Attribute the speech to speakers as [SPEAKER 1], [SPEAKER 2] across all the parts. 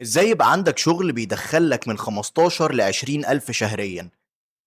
[SPEAKER 1] إزاي يبقى عندك شغل بيدخّل لك من 15 ل20 ألف شهريًا؟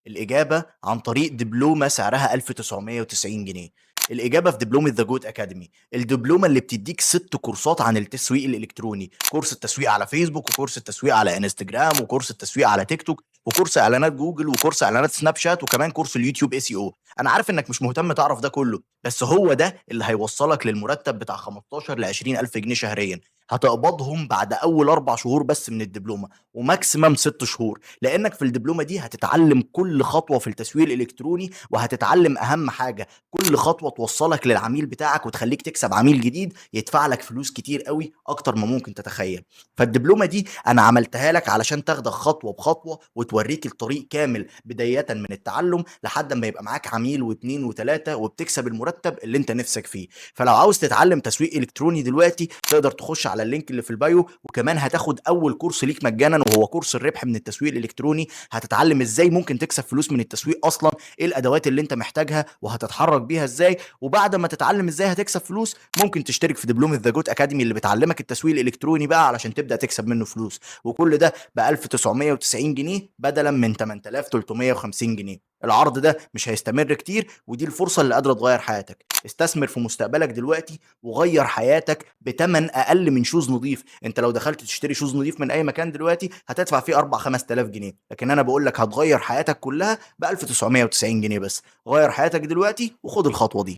[SPEAKER 1] الإجابة عن طريق دبلومة سعرها 1990 جنيه. الإجابة في دبلومة The Good Academy، الدبلومة اللي بتدّيك 6 كورسات عن التسويق الإلكتروني، كورس التسويق على فيسبوك، وكورس التسويق على إنستجرام، وكورس التسويق على تيك توك، وكورس إعلانات جوجل، وكورس إعلانات سناب شات، وكمان كورس اليوتيوب SEO. أنا عارف إنك مش مهتم تعرف ده كله، بس هو ده اللي هيوصّلك للمرتب بتاع 15 ل20 ألف جنيه شهريًا، هتقبضهم بعد أول 4 شهور بس من الدبلومة، وماكسيمم 6 شهور. لانك في الدبلومه دي هتتعلم كل خطوه في التسويق الالكتروني، وهتتعلم اهم حاجه، كل خطوه توصلك للعميل بتاعك وتخليك تكسب عميل جديد يدفع لك فلوس كتير قوي اكتر ما ممكن تتخيل. فالدبلومه دي انا عملتها لك علشان تاخدك خطوه بخطوه وتوريك الطريق كامل، بدايه من التعلم لحد ما يبقى معاك عميل واثنين وثلاثه وبتكسب المرتب اللي انت نفسك فيه. فلو عاوز تتعلم تسويق الكتروني دلوقتي تقدر تخش على اللينك اللي في البايو، وكمان هتاخد اول كورس ليك مجانا وهو كورس الربح من التسويق الالكتروني. هتتعلم ازاي ممكن تكسب فلوس من التسويق اصلا، ايه الادوات اللي انت محتاجها وهتتحرك بيها ازاي. وبعد ما تتعلم ازاي هتكسب فلوس ممكن تشترك في دبلومه ذا جوت اكاديمي اللي بتعلمك التسويق الالكتروني بقى علشان تبدا تكسب منه فلوس. وكل ده ب 1990 جنيه بدلا من 8350 جنيه. العرض ده مش هيستمر كتير، ودي الفرصه اللي قادره تغير حياتك. استثمر في مستقبلك دلوقتي وغير حياتك بتمن اقل من شوز نظيف. انت لو دخلت تشتري شوز نظيف من اي مكان دلوقتي هتدفع فيه 4 5000 جنيه، لكن انا بقول لك هتغير حياتك كلها ب 1990 جنيه بس. غير حياتك دلوقتي وخد الخطوه دي.